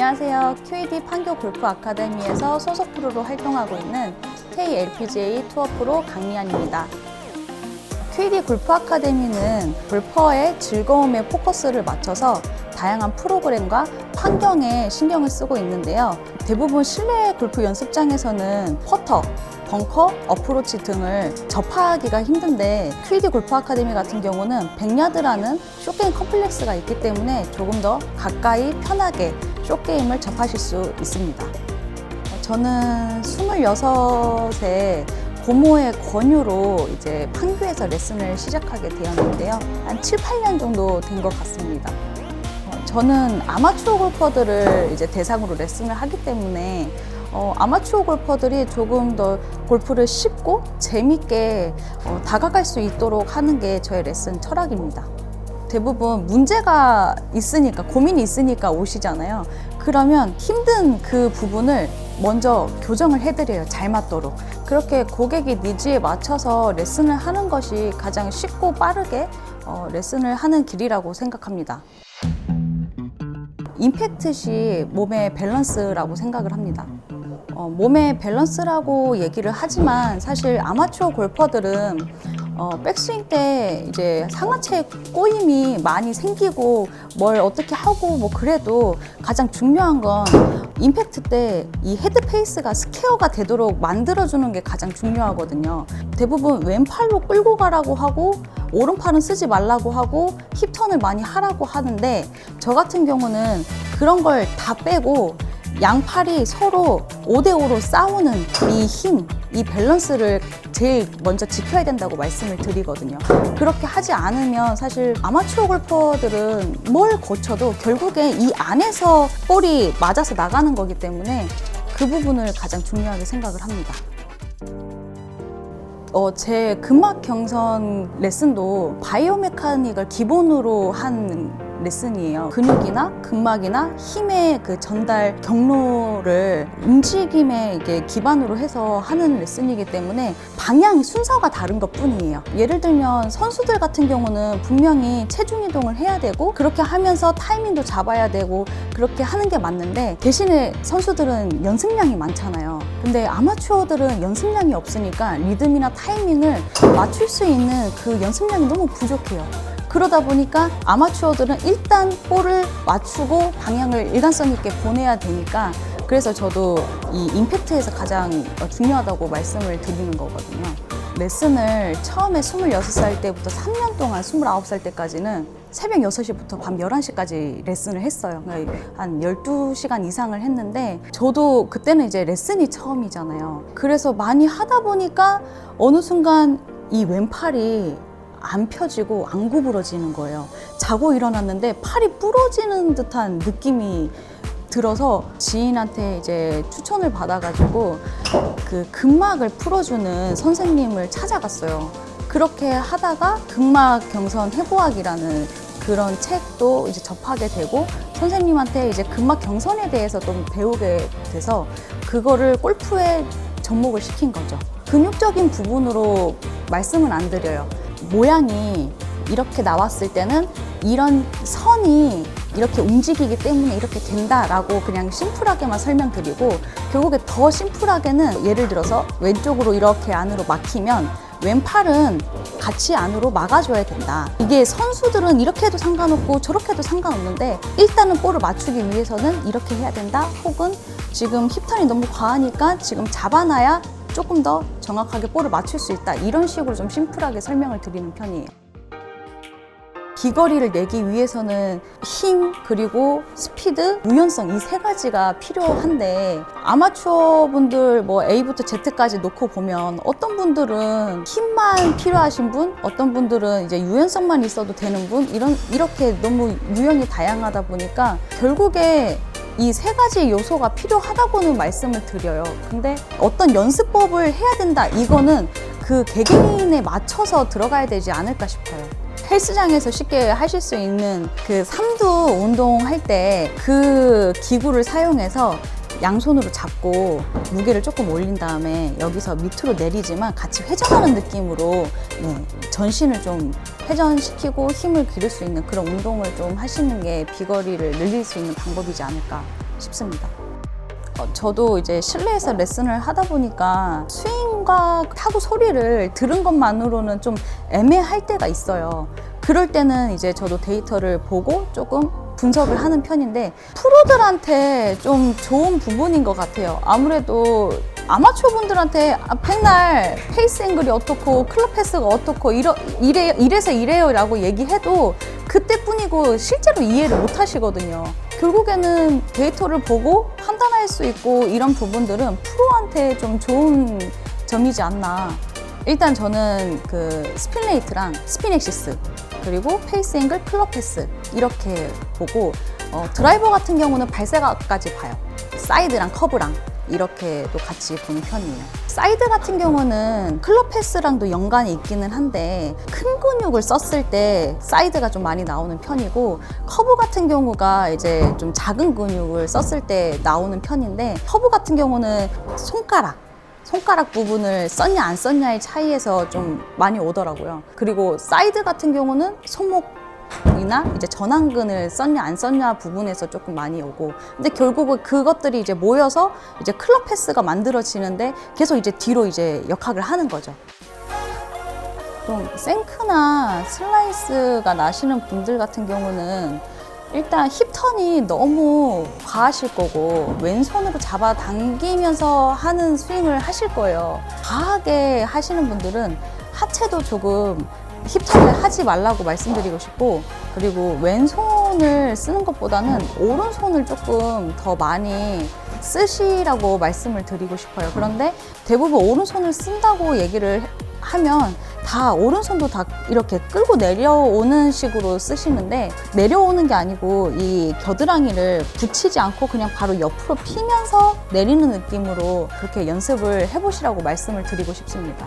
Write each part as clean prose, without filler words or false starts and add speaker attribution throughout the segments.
Speaker 1: 안녕하세요. QED 판교 골프 아카데미에서 소속 프로로 활동하고 있는 KLPGA 투어 프로 강미안입니다. QED 골프 아카데미는 골퍼의 즐거움에 포커스를 맞춰서 다양한 프로그램과 환경에 신경을 쓰고 있는데요. 대부분 실내 골프 연습장에서는 퍼터, 벙커, 어프로치 등을 접하기가 힘든데 QED 골프 아카데미 같은 경우는 100야드라는 숏게임 컴플렉스가 있기 때문에 조금 더 가까이 편하게 숏게임을 접하실 수 있습니다. 저는 26에 고모의 권유로 이제 판교에서 레슨을 시작하게 되었는데요. 한 7, 8년 정도 된 것 같습니다. 저는 아마추어 골퍼들을 이제 대상으로 레슨을 하기 때문에 아마추어 골퍼들이 조금 더 골프를 쉽고 재밌게 다가갈 수 있도록 하는 게 저의 레슨 철학입니다. 대부분 문제가 있으니까, 고민이 있으니까 오시잖아요. 그러면 힘든 그 부분을 먼저 교정을 해드려요. 잘 맞도록. 그렇게 고객의 니즈에 맞춰서 레슨을 하는 것이 가장 쉽고 빠르게 레슨을 하는 길이라고 생각합니다. 임팩트시 몸의 밸런스라고 생각을 합니다. 몸의 밸런스라고 얘기를 하지만 사실 아마추어 골퍼들은 백스윙 때 이제 상하체 꼬임이 많이 생기고 뭘 어떻게 하고 뭐 그래도 가장 중요한 건 임팩트 때 이 헤드 페이스가 스퀘어가 되도록 만들어주는 게 가장 중요하거든요. 대부분 왼팔로 끌고 가라고 하고 오른팔은 쓰지 말라고 하고 힙턴을 많이 하라고 하는데 저 같은 경우는 그런 걸 다 빼고 양팔이 서로 5대5로 싸우는 이 힘, 이 밸런스를 제일 먼저 지켜야 된다고 말씀을 드리거든요. 그렇게 하지 않으면 사실 아마추어 골퍼들은 뭘 고쳐도 결국에 이 안에서 볼이 맞아서 나가는 거기 때문에 그 부분을 가장 중요하게 생각을 합니다. 제 근막 경선 레슨도 바이오메카닉을 기본으로 한 레슨이에요. 근육이나 근막이나 힘의 그 전달 경로를 움직임에 이게 기반으로 해서 하는 레슨이기 때문에 방향 순서가 다른 것 뿐이에요. 예를 들면 선수들 같은 경우는 분명히 체중 이동을 해야 되고 그렇게 하면서 타이밍도 잡아야 되고 그렇게 하는 게 맞는데 대신에 선수들은 연습량이 많잖아요. 근데 아마추어들은 연습량이 없으니까 리듬이나 타이밍을 맞출 수 있는 그 연습량이 너무 부족해요. 그러다 보니까 아마추어들은 일단 볼을 맞추고 방향을 일관성 있게 보내야 되니까 그래서 저도 이 임팩트에서 가장 중요하다고 말씀을 드리는 거거든요. 레슨을 처음에 26살 때부터 3년 동안 29살 때까지는 새벽 6시부터 밤 11시까지 레슨을 했어요. 한 12시간 이상을 했는데 저도 그때는 이제 레슨이 처음이잖아요. 그래서 많이 하다 보니까 어느 순간 이 왼팔이 안 펴지고 안 구부러지는 거예요. 자고 일어났는데 팔이 부러지는 듯한 느낌이 들어서 지인한테 이제 추천을 받아가지고 그 근막을 풀어주는 선생님을 찾아갔어요. 그렇게 하다가 근막 경선 해부학이라는 그런 책도 이제 접하게 되고 선생님한테 이제 근막 경선에 대해서 좀 배우게 돼서 그거를 골프에 접목을 시킨 거죠. 근육적인 부분으로 말씀은 안 드려요. 모양이 이렇게 나왔을 때는 이런 선이 이렇게 움직이기 때문에 이렇게 된다라고 그냥 심플하게만 설명드리고 결국에 더 심플하게는 예를 들어서 왼쪽으로 이렇게 안으로 막히면 왼팔은 같이 안으로 막아줘야 된다. 이게 선수들은 이렇게 해도 상관없고 저렇게 해도 상관없는데 일단은 볼을 맞추기 위해서는 이렇게 해야 된다. 혹은 지금 힙턴이 너무 과하니까 지금 잡아놔야 조금 더 정확하게 볼을 맞출 수 있다. 이런 식으로 좀 심플하게 설명을 드리는 편이에요. 비거리를 내기 위해서는 힘, 그리고 스피드, 유연성 이 세 가지가 필요한데 아마추어 분들 뭐 A부터 Z까지 놓고 보면 어떤 분들은 힘만 필요하신 분, 어떤 분들은 이제 유연성만 있어도 되는 분 이렇게 너무 유형이 다양하다 보니까 결국에 이 세 가지 요소가 필요하다고는 말씀을 드려요. 근데 어떤 연습법을 해야 된다 이거는 그 개개인에 맞춰서 들어가야 되지 않을까 싶어요. 헬스장에서 쉽게 하실 수 있는 그 삼두 운동할 때 그 기구를 사용해서 양손으로 잡고 무게를 조금 올린 다음에 여기서 밑으로 내리지만 같이 회전하는 느낌으로 전신을 좀 회전시키고 힘을 기를 수 있는 그런 운동을 좀 하시는 게 비거리를 늘릴 수 있는 방법이지 않을까 싶습니다. 저도 이제 실내에서 레슨을 하다 보니까 스윙과 타구 소리를 들은 것만으로는 좀 애매할 때가 있어요. 그럴 때는 이제 저도 데이터를 보고 조금 분석을 하는 편인데, 프로들한테 좀 좋은 부분인 것 같아요. 아무래도 아마추어 분들한테 백날 페이스 앵글이 어떻고 클럽 패스가 어떻고 이래서 이래요 라고 얘기해도 그때뿐이고 실제로 이해를 못 하시거든요. 결국에는 데이터를 보고 판단할 수 있고 이런 부분들은 프로한테 좀 좋은 점이지 않나. 일단 저는 그 스핀 레이트랑 스핀 엑시스, 그리고 페이스 앵글, 클럽 패스 이렇게 보고, 드라이버 같은 경우는 발사각까지 봐요. 사이드랑 커브랑 이렇게도 같이 보는 편이에요. 사이드 같은 경우는 클럽 패스랑도 연관이 있기는 한데 큰 근육을 썼을 때 사이드가 좀 많이 나오는 편이고, 커브 같은 경우가 이제 좀 작은 근육을 썼을 때 나오는 편인데, 커브 같은 경우는 손가락 부분을 썼냐 안 썼냐의 차이에서 좀 많이 오더라고요. 그리고 사이드 같은 경우는 손목이나 이제 전완근을 썼냐 안 썼냐 부분에서 조금 많이 오고, 근데 결국은 그것들이 이제 모여서 이제 클럽 패스가 만들어지는데 계속 이제 뒤로 이제 역학을 하는 거죠. 좀 생크나 슬라이스가 나시는 분들 같은 경우는 일단 힙턴이 너무 과하실 거고, 왼손으로 잡아당기면서 하는 스윙을 하실 거예요. 과하게 하시는 분들은 하체도 조금 힙턴을 하지 말라고 말씀드리고 싶고, 그리고 왼손을 쓰는 것보다는 오른손을 조금 더 많이 쓰시라고 말씀을 드리고 싶어요. 그런데 대부분 오른손을 쓴다고 얘기를 하면 다 오른손도 다 이렇게 끌고 내려오는 식으로 쓰시는데, 내려오는 게 아니고 이 겨드랑이를 붙이지 않고 그냥 바로 옆으로 피면서 내리는 느낌으로 그렇게 연습을 해보시라고 말씀을 드리고 싶습니다.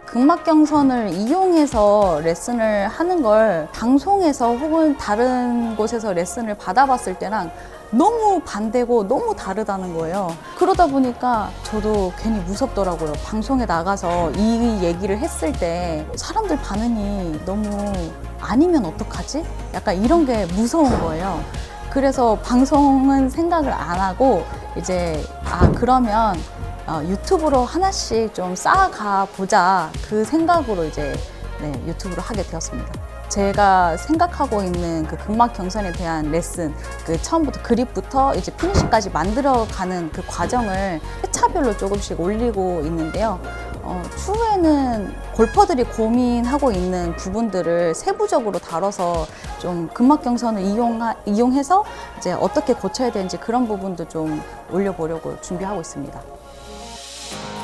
Speaker 1: 극막경선을 이용해서 레슨을 하는 걸 방송에서 혹은 다른 곳에서 레슨을 받아봤을 때랑 너무 반대고 너무 다르다는 거예요. 그러다 보니까 저도 괜히 무섭더라고요. 방송에 나가서 이 얘기를 했을 때 사람들 반응이 너무 아니면 어떡하지? 약간 이런 게 무서운 거예요. 그래서 방송은 생각을 안 하고 이제 그러면 유튜브로 하나씩 좀 쌓아가 보자, 그 생각으로 이제 유튜브로 하게 되었습니다. 제가 생각하고 있는 그 극막 경선에 대한 레슨, 그 처음부터 그립부터 이제 피니시까지 만들어가는 그 과정을 회차별로 조금씩 올리고 있는데요. 추후에는 골퍼들이 고민하고 있는 부분들을 세부적으로 다뤄서 좀 극막 경선을 이용해서 이제 어떻게 고쳐야 되는지 그런 부분도 좀 올려보려고 준비하고 있습니다.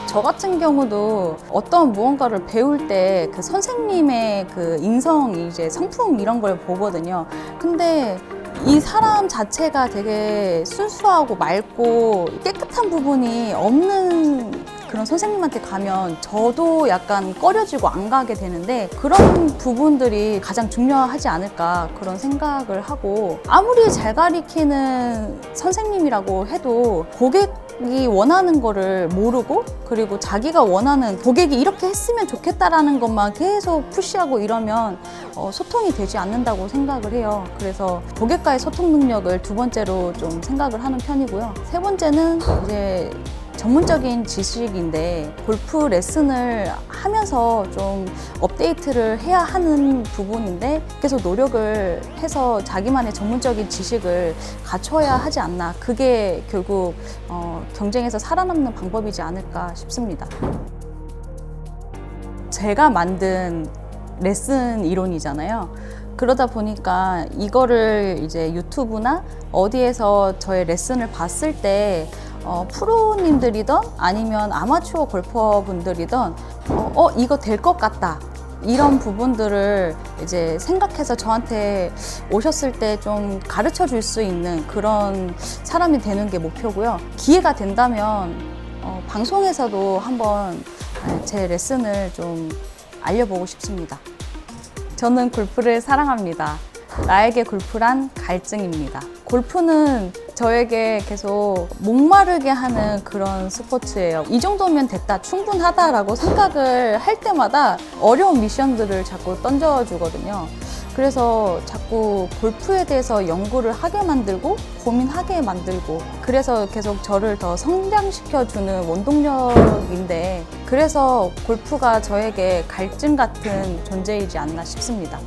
Speaker 1: 저 같은 경우도 어떤 무언가를 배울 때 그 선생님의 그 인성, 이제 성품 이런 걸 보거든요. 근데 이 사람 자체가 되게 순수하고 맑고 깨끗한 부분이 없는 그런 선생님한테 가면 저도 약간 꺼려지고 안 가게 되는데, 그런 부분들이 가장 중요하지 않을까 그런 생각을 하고, 아무리 잘 가리키는 선생님이라고 해도 고객이 원하는 거를 모르고, 그리고 자기가 원하는 고객이 이렇게 했으면 좋겠다라는 것만 계속 푸시하고 이러면 소통이 되지 않는다고 생각을 해요. 그래서 고객과의 소통 능력을 두 번째로 좀 생각을 하는 편이고요. 세 번째는 이제 전문적인 지식인데, 골프 레슨을 하면서 좀 업데이트를 해야 하는 부분인데 계속 노력을 해서 자기만의 전문적인 지식을 갖춰야 하지 않나. 그게 결국 경쟁에서 살아남는 방법이지 않을까 싶습니다. 제가 만든 레슨 이론이잖아요. 그러다 보니까 이거를 이제 유튜브나 어디에서 저의 레슨을 봤을 때 프로님들이든 아니면 아마추어 골퍼분들이든 이거 될 것 같다, 이런 부분들을 이제 생각해서 저한테 오셨을 때 좀 가르쳐 줄 수 있는 그런 사람이 되는 게 목표고요. 기회가 된다면 방송에서도 한번 제 레슨을 좀 알려보고 싶습니다. 저는 골프를 사랑합니다. 나에게 골프란 갈증입니다. 골프는 저에게 계속 목마르게 하는 그런 스포츠예요. 이 정도면 됐다, 충분하다라고 생각을 할 때마다 어려운 미션들을 자꾸 던져주거든요. 그래서 자꾸 골프에 대해서 연구를 하게 만들고 고민하게 만들고 그래서 계속 저를 더 성장시켜주는 원동력인데 그래서 골프가 저에게 갈증 같은 존재이지 않나 싶습니다.